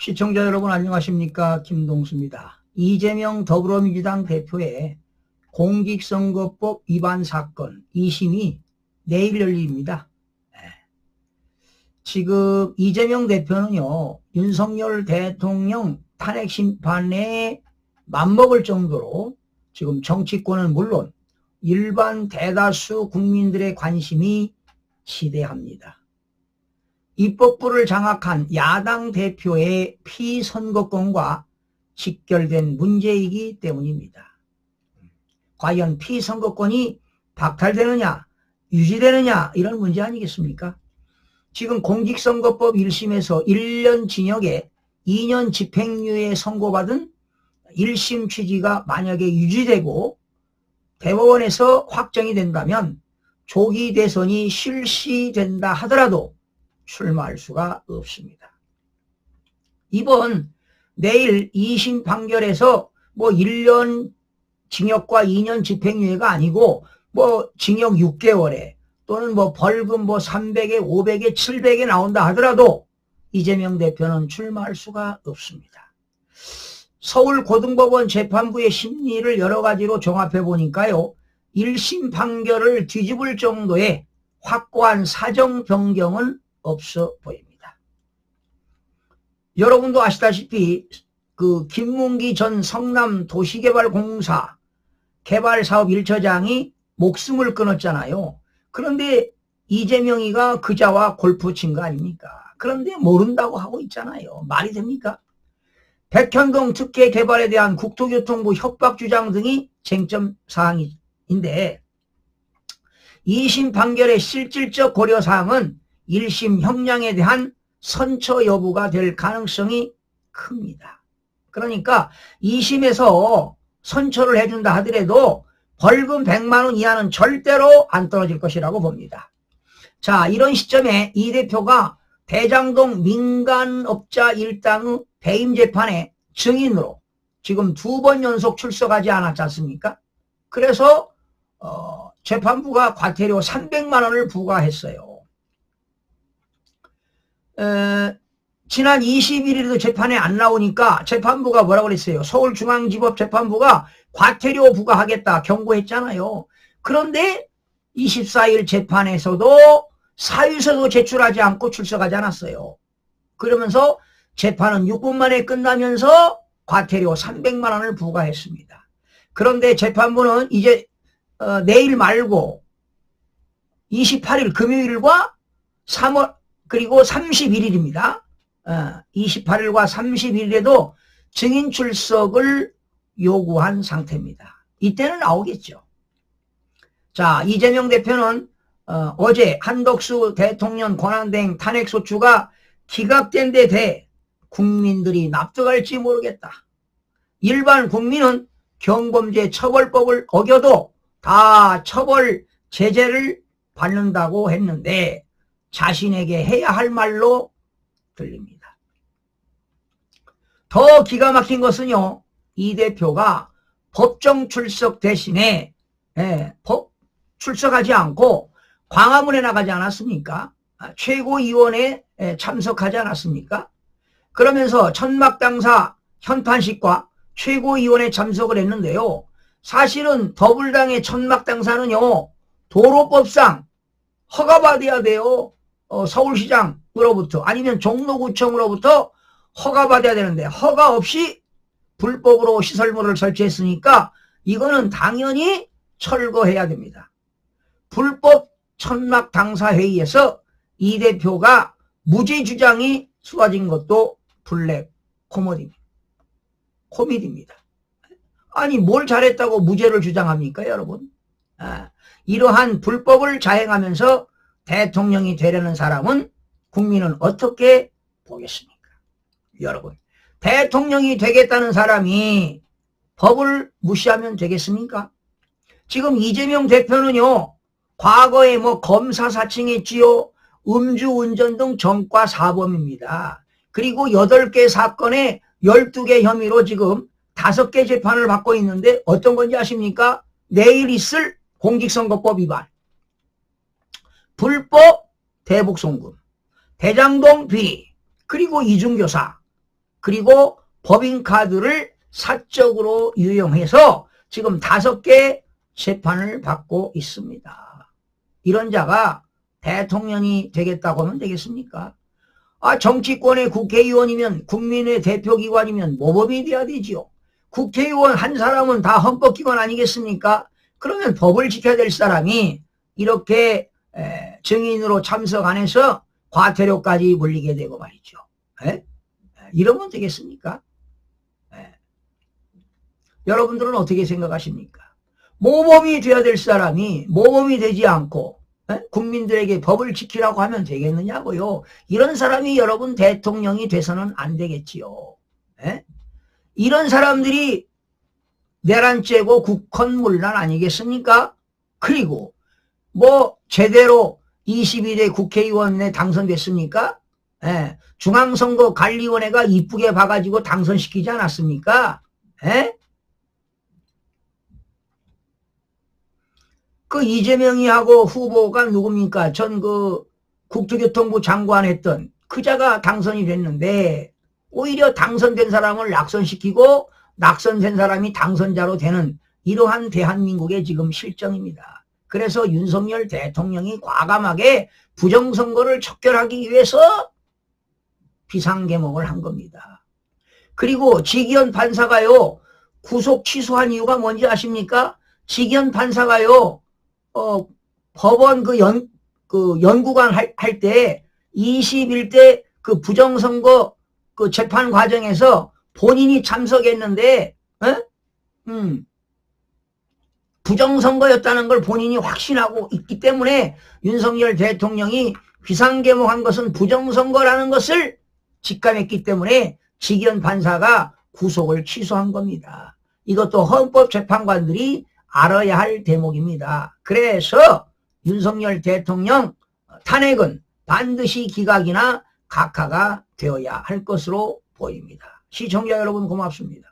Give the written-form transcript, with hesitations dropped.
시청자 여러분 안녕하십니까? 김동수입니다. 이재명 더불어민주당 대표의 공직선거법 위반 사건 2심이 내일 열립니다. 지금 이재명 대표는요, 윤석열 대통령 탄핵 심판에 맞먹을 정도로 지금 정치권은 물론 일반 대다수 국민들의 관심이 지대합니다. 입법부를 장악한 야당 대표의 피선거권과 직결된 문제이기 때문입니다. 과연 피선거권이 박탈되느냐, 유지되느냐 이런 문제 아니겠습니까? 지금 공직선거법 1심에서 1년 징역에 2년 집행유예 선고받은 1심 취지가 만약에 유지되고 대법원에서 확정이 된다면 조기 대선이 실시된다 하더라도 출마할 수가 없습니다. 이번 내일 2심 판결에서 뭐 1년 징역과 2년 집행유예가 아니고 뭐 징역 6개월에 또는 뭐 벌금 뭐 300에 500에 700에 나온다 하더라도 이재명 대표는 출마할 수가 없습니다. 서울고등법원 재판부의 심리를 여러 가지로 종합해 보니까요, 1심 판결을 뒤집을 정도의 확고한 사정 변경은 없어 보입니다. 여러분도 아시다시피 그 김문기 전 성남도시개발공사 개발사업 1처장이 목숨을 끊었잖아요. 그런데 이재명이가 그자와 골프 친 거 아닙니까? 그런데 모른다고 하고 있잖아요. 말이 됩니까? 백현동 특혜 개발에 대한 국토교통부 협박 주장 등이 쟁점 사항인데 2심 판결의 실질적 고려 사항은 1심 형량에 대한 선처 여부가 될 가능성이 큽니다. 그러니까 2심에서 선처를 해준다 하더라도 벌금 100만 원 이하는 절대로 안 떨어질 것이라고 봅니다. 자, 이런 시점에 이 대표가 대장동 민간업자 일당의 배임 재판에 증인으로 지금 2번 연속 출석하지 않았지 않습니까? 그래서 재판부가 과태료 300만 원을 부과했어요. 지난 21일에도 재판에 안 나오니까 재판부가 뭐라고 그랬어요? 서울중앙지법 재판부가 과태료 부과하겠다 경고했잖아요. 그런데 24일 재판에서도 사유서도 제출하지 않고 출석하지 않았어요. 그러면서 재판은 6분 만에 끝나면서 과태료 300만 원을 부과했습니다. 그런데 재판부는 이제 내일 말고 28일 금요일과 3월 그리고 31일입니다. 28일과 31일에도 증인 출석을 요구한 상태입니다. 이때는 나오겠죠. 자, 이재명 대표는 어제 한덕수 대통령 권한대행 탄핵소추가 기각된 데 대해 국민들이 납득할지 모르겠다. 일반 국민은 경범죄 처벌법을 어겨도 다 처벌 제재를 받는다고 했는데 자신에게 해야 할 말로 들립니다. 더 기가 막힌 것은요, 이 대표가 법정 출석 대신에 법 출석하지 않고 광화문에 나가지 않았습니까? 최고위원회에 참석하지 않았습니까? 그러면서 천막당사 현판식과 최고위원회에 참석을 했는데요. 사실은 더불당의 천막당사는요, 도로법상 허가받아야 돼요. 서울시장으로부터 아니면 종로구청으로부터 허가받아야 되는데 허가 없이 불법으로 시설물을 설치했으니까 이거는 당연히 철거해야 됩니다. 불법 천막 당사회의에서 이 대표가 무죄 주장이 쏟아진 것도 블랙 코미디입니다. 아니 뭘 잘했다고 무죄를 주장합니까 여러분? 이러한 불법을 자행하면서 대통령이 되려는 사람은 국민은 어떻게 보겠습니까? 여러분, 대통령이 되겠다는 사람이 법을 무시하면 되겠습니까? 지금 이재명 대표는요, 과거에 뭐 검사 사칭했지요, 음주운전 등 전과 사범입니다. 그리고 8개 사건에 12개 혐의로 지금 5개 재판을 받고 있는데 어떤 건지 아십니까? 내일 있을 공직선거법 위반, 불법 대북송금, 대장동 비리, 그리고 이중교사, 그리고 법인카드를 사적으로 유용해서 지금 5개 재판을 받고 있습니다. 이런 자가 대통령이 되겠다고 하면 되겠습니까? 정치권의 국회의원이면 국민의 대표기관이면 모범이 돼야 되지요. 국회의원 한 사람은 다 헌법기관 아니겠습니까? 그러면 법을 지켜야 될 사람이 이렇게 증인으로 참석 안 해서 과태료까지 물리게 되고 말이죠. 이러면 되겠습니까? 여러분들은 어떻게 생각하십니까? 모범이 돼야 될 사람이 모범이 되지 않고 국민들에게 법을 지키라고 하면 되겠느냐고요. 이런 사람이 여러분 대통령이 돼서는 안 되겠지요. 이런 사람들이 내란죄고 국헌문란 아니겠습니까? 그리고 뭐 제대로 22대 국회의원에 당선됐습니까? 중앙선거관리위원회가 이쁘게 봐가지고 당선시키지 않았습니까? 그 이재명이 하고 후보가 누굽니까? 전 그 국토교통부 장관 했던 그자가 당선이 됐는데 오히려 당선된 사람을 낙선시키고 낙선된 사람이 당선자로 되는 이러한 대한민국의 지금 실정입니다. 그래서 윤석열 대통령이 과감하게 부정선거를 척결하기 위해서 비상계몽을 한 겁니다. 그리고 지기현 판사가요, 구속 취소한 이유가 뭔지 아십니까? 지기현 판사가요, 법원 연구관 할 때 21대 그 부정선거 그 재판 과정에서 본인이 참석했는데, 부정선거였다는 걸 본인이 확신하고 있기 때문에 윤석열 대통령이 비상계몽한 것은 부정선거라는 것을 직감했기 때문에 지기현 판사가 구속을 취소한 겁니다. 이것도 헌법재판관들이 알아야 할 대목입니다. 그래서 윤석열 대통령 탄핵은 반드시 기각이나 각하가 되어야 할 것으로 보입니다. 시청자 여러분 고맙습니다.